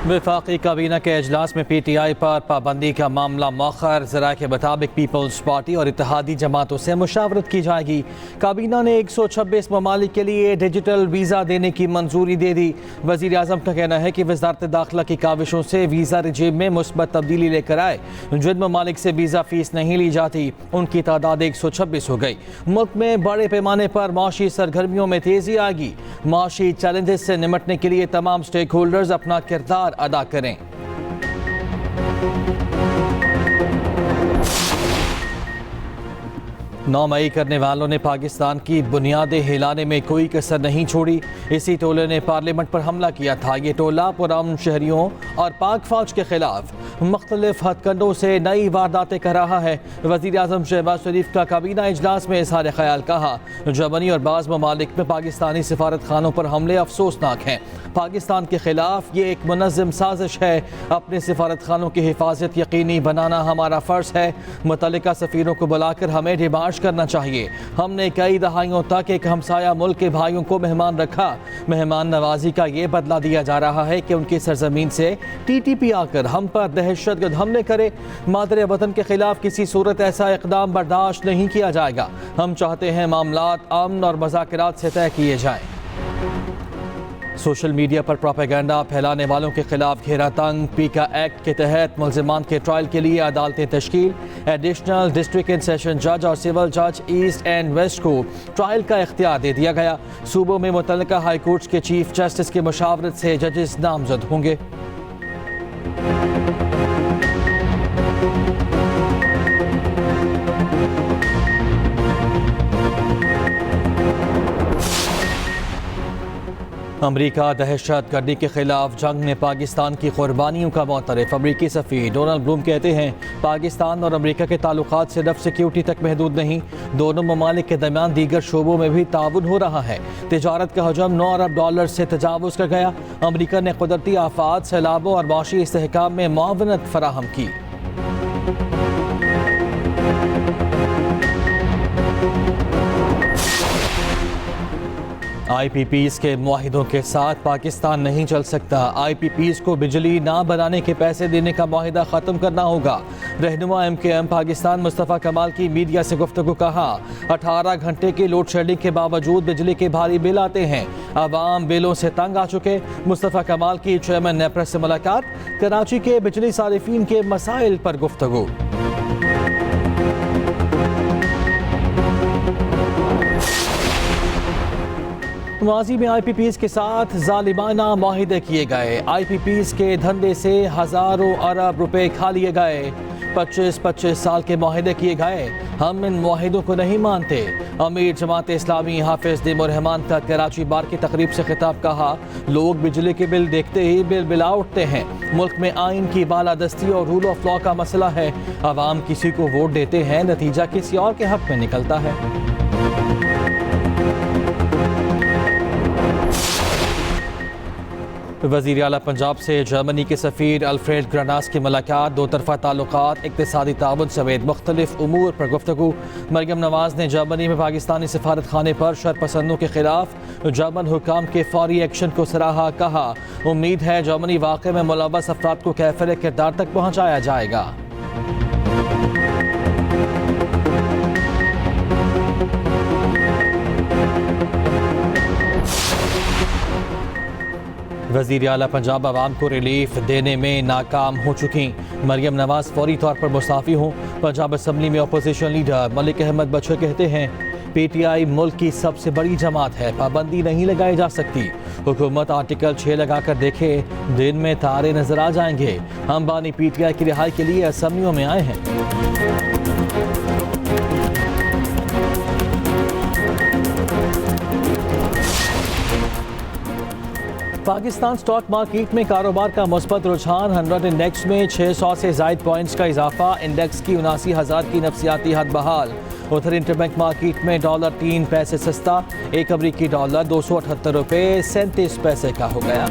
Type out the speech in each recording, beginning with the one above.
वफाकी काबीना के अजलास में PTI पर पाबंदी का मामला मौखर। ज़रा के मुताबिक पीपल्स पार्टी और इत्तेहादी जमातों से मुशावरत की जाएगी। काबीना ने 126 ममालिक के लिए डिजिटल वीज़ा देने की मंजूरी दे दी। वज़ीर आज़म का कहना है कि वज़ारत दाखिला की काविशों से वीज़ा रजीम में मुस्बत तब्दीली लेकर आए। जिन ममालिक से वीज़ा फ़ीस नहीं ली जाती उनकी तादाद 126 हो गई। मुल्क में बड़े पैमाने पर माशी सरगर्मियों में तेज़ी आएगी। माशी चैलेंजेस से निमटने के लिए तमाम स्टेक होल्डर्स अपना किरदार अदा करें। 9 मई करने वालों ने पाकिस्तान की बुनियादें हिलाने में कोई कसर नहीं छोड़ी। इसी टोले ने पार्लियामेंट पर हमला किया था। ये टोला पुरअमन शहरियों और पाक फौज के खिलाफ मुख्तलिफ हथकंडों से नई वारदातें कर रहा है। वज़ीर आज़म शहबाज शरीफ का काबीना इजलास में इज़हार ख्याल कहा। जर्मनी और बाज़ ममालिक में पाकिस्तानी सिफारत खानों पर हमले अफसोसनाक हैं। पाकिस्तान के खिलाफ ये एक मुनज़्ज़म साजिश है। अपने सिफारत खानों की हिफाजत यकीनी बनाना हमारा फ़र्ज़ है। मुतल्लिका सफ़ीरों को बुलाकर हमें डिमांड करना चाहिए। हमने कई दहाइयों तक एक हमसाया मुल्क के भाइयों को मेहमान रखा। मेहमान नवाजी का ये बदला दिया जा रहा है कि उनकी सरजमीन से TTP आकर हम पर दहशतगर्द हमले करे। मादरे वतन के खिलाफ किसी सूरत ऐसा इकदाम बर्दाश्त नहीं किया जाएगा। हम चाहते हैं मामलात अमन और मुज़ाकरात से तय किए जाएं। सोशल मीडिया पर प्रोपेगेंडा फैलाने वालों के खिलाफ घेरा तंग। पीका एक्ट के तहत मुल्ज़िमान के ट्रायल के लिए अदालतें तश्कील। एडिशनल डिस्ट्रिक्ट एंड सेशन जज और सिविल जज ईस्ट एंड वेस्ट को ट्रायल का इख्तियार दे दिया गया। सूबों में मुतल्लिका हाई कोर्ट के चीफ जस्टिस की मशावरत से जजेस नामजद होंगे। अमरीका दहशत गर्दी के खिलाफ जंग में पाकिस्तान की कुर्बानियों का मोतरफ। अमरीकी सफ़ीर डोनाल्ड ब्लूम कहते हैं पाकिस्तान और अमरीका के ताल्लुकात सिर्फ सिक्योरिटी तक महदूद नहीं, दोनों ममालिक के दरमियान दीगर शोबों में भी ताउन हो रहा है। तिजारत का हजम $9 अरब से तजावुज़ कर गया। अमरीका ने कुदरती आफात, सैलाबों और माशी इस्तेहकाम में मुआवनत फराहम की। IPPs के मुआहिदों के साथ पाकिस्तान नहीं चल सकता। IPPs को बिजली ना बनाने के पैसे देने का मुआहिदा ख़त्म करना होगा। रहनुमा MKM पाकिस्तान मुस्तफ़ा कमाल की मीडिया से गुफ्तगू कहा 18 घंटे की लोड शेडिंग के बावजूद बिजली के भारी बिल आते हैं। अवाम बिलों से तंग आ चुके। मुस्तफ़ा कमाल की चेयरमैन नेपरा से मुलाकात। कराची के बिजली सारिफीन के मसाइल पर गुफ्तगू। माजी में IPPs के साथ जालिमाना मुआहिदे किए गए। IPPs के धंधे से हज़ारों अरब रुपए खा लिए गए। 25-25 साल के मुआहिदे किए गए। हम इन मुआहिदों को नहीं मानते। अमीर जमात इस्लामी हाफिज दिमोर रहमान का कराची बार की तकरीब से खिताब कहा लोग बिजली के बिल देखते ही बिला उठते हैं। मुल्क में आइन की बालादस्ती और रूल ऑफ लॉ का मसला है। अवाम किसी को वोट देते हैं, नतीजा किसी और के हक में निकलता है। वज़ीर आला पंजाब से जर्मनी के सफ़ीर अल्फ्रेड ग्रानास की मुलाकात। दो तरफ़ा ताल्लुकात, इक़्तिसादी ताउन समेत मुख्तलिफ उमूर पर गुफ्तगू। मरियम नवाज़ ने जर्मनी में पाकिस्तानी सफारत खाने पर शरपसंदों के खिलाफ जर्मन हुकाम के फौरी एक्शन को सराहा। कहा उम्मीद है जर्मनी वाक़े में मुलव्वस अफराद को कैफ़िल किरदार तक पहुँचाया जाएगा। वज़ीर आला पंजाब आवाम को रिलीफ देने में नाकाम हो चुकी। मरियम नवाज़ फौरी तौर पर मुस्ताफ़ी हों। पंजाब असम्बली में अपोजिशन लीडर मलिक अहमद बशीर कहते हैं PTI मुल्क की सबसे बड़ी जमात है, पाबंदी नहीं लगाई जा सकती। हुकूमत आर्टिकल 6 लगा कर देखे, दिन में तारे नजर आ जाएंगे। हम बानी PTI की रिहाई के लिए असम्बलियों में आए हैं। पाकिस्तान स्टॉक मार्केट में कारोबार का मुस्बत रुझान। 100 इंडेक्स में 600 से ज़ायद पॉइंट्स का इजाफा। इंडेक्स की 79,000 की नफसियाती हद बहाल। उधर इंटरबैंक मार्केट में डॉलर 3 पैसे सस्ता। एक अमरीकी डॉलर 278 रुपये 37 पैसे का हो गया।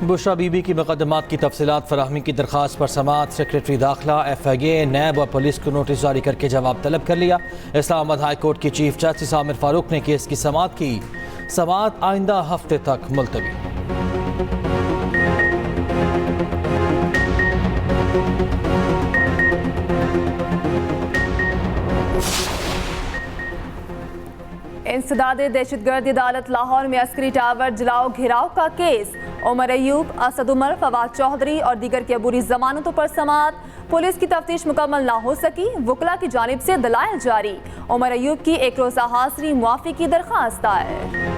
बुशरा बीबी की मुकदमात की तफसीलात फराहमी की दरख्वास्त पर समाअत सेक्रेटरी दाखिला FIA नैब और पुलिस को नोटिस जारी करके जवाब तलब कर लिया। इस्लामाबाद हाई कोर्ट की चीफ जस्टिस आमिर फारूक ने केस की समाअत की। समाअत आइंदा हफ्ते तक मुलतवी। इंसदादे दहशतगर्द अदालत लाहौर में अस्करी टावर जलाओ घिराव का केस। उमर अयूब, असद उमर, फवाद चौधरी और दीगर की अबूरी जमानतों पर समाअत। पुलिस की तफ्तीश मुकम्मल ना हो सकी, वकला की जानिब से दलाइल जारी। उमर अयूब की एक रोज़ा हाज़िरी मुआफ़ी की दरख्वास्त दायर।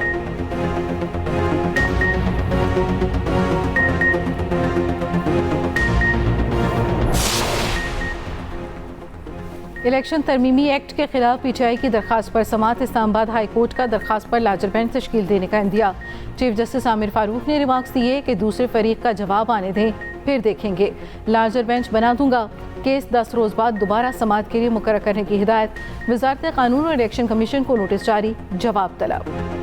इलेक्शन तरमीमी एक्ट के खिलाफ PTI की दरख्वास्त पर समाअत। इस्लामाबाद हाई कोर्ट का दरख्वास्त पर लार्जर बेंच तश्कील देने का India. Chief justice Aamir Farooq ने रिमार्क्स दिए कि दूसरे फरीक का जवाब आने दें, फिर देखेंगे। लार्जर बेंच बना दूंगा। केस 10 रोज़ बाद दोबारा समाअत के लिए मुकर्रर करने की हिदायत। वज़ारत कानून और इलेक्शन कमीशन को नोटिस जारी, जवाब तलब।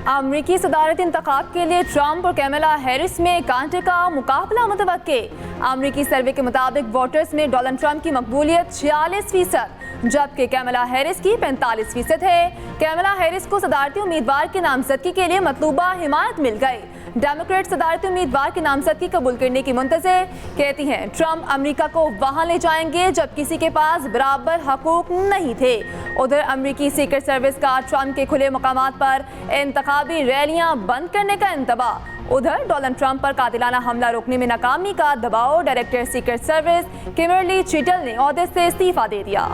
अमरीकी सदारती इंतखाब के लिए ट्रंप और कैमला हैरिस में कांटे का मुकाबला मुतवक्के। अमरीकी सर्वे के मुताबिक वोटर्स में डोनाल्ड ट्रंप की मकबूलियत 46%, जबकि कैमला हैरिस की 45% है। कैमला हैरिस को सदारती उम्मीदवार की नामजदगी के लिए मतलूबा हिमायत मिल गई। डेमोक्रेट सदारती उम्मीदवार की नामजदगी कबूल करने की मुंतज़िर, कहती हैं ट्रंप अमेरिका को वहां ले जाएंगे जब किसी के पास बराबर हकूक नहीं थे। उधर अमरीकी सीक्रेट सर्विस का ट्रंप के खुले मकामात पर इंतखाबी रैलियां बंद करने का इंतबाह। उधर डोनाल्ड ट्रंप पर कातिलाना हमला रोकने में नाकामी का दबाव। डायरेक्टर सीक्रेट सर्विस किमरली चिटल ने ओहदे से इस्तीफा दे दिया।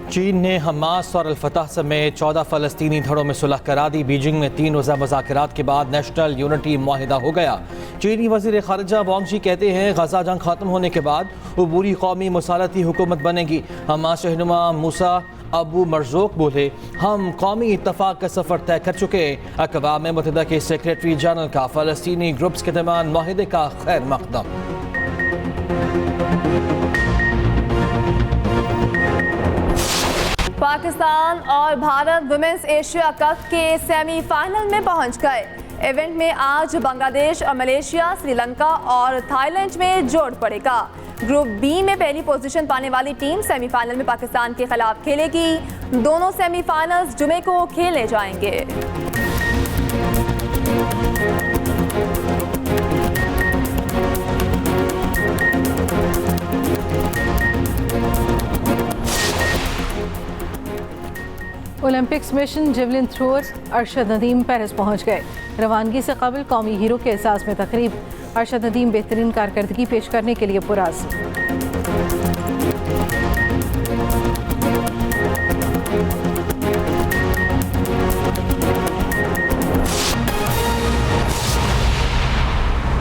चीन ने हमास और अल-फतह समेत 14 फ़लस्तीनी धड़ों में सुलह करा दी। बीजिंग में 3 रोज़ा मुज़ाकरात के बाद नेशनल यूनिटी मुआहिदा हो गया। चीनी वज़ीर ख़ारिजा वांग शी कहते हैं गजा जंग ख़त्म होने के बाद अबूरी कौमी मुसालती हुकूमत बनेगी। हमास रहनुमा मूसा अबू मरज़ूक बोले, हम कौमी इत्तफ़ाक़ का सफ़र तय कर चुके। अक़वाम मुत्तहिदा के सेक्रेटरी जनरल का फ़लस्तीनी ग्रुप्स के दरमियान मुआहिदे का खैर मक़दम। पाकिस्तान और भारत वुमेन्स एशिया कप के सेमीफाइनल में पहुंच गए। इवेंट में आज बांग्लादेश और मलेशिया, श्रीलंका और थाईलैंड में जोड़ पड़ेगा। ग्रुप बी में पहली पोजीशन पाने वाली टीम सेमीफाइनल में पाकिस्तान के खिलाफ खेलेगी। दोनों सेमीफाइनल्स जुमे को खेले जाएंगे। Olympics mission javelin thrower Arshad Nadeem Paris पहुंच गए। रवानगी से कबल कौमी हीरो के एहसास में तकरीब। अरशद नदीम बेहतरीन कारकर्दगी पेश करने के लिए पुरज़।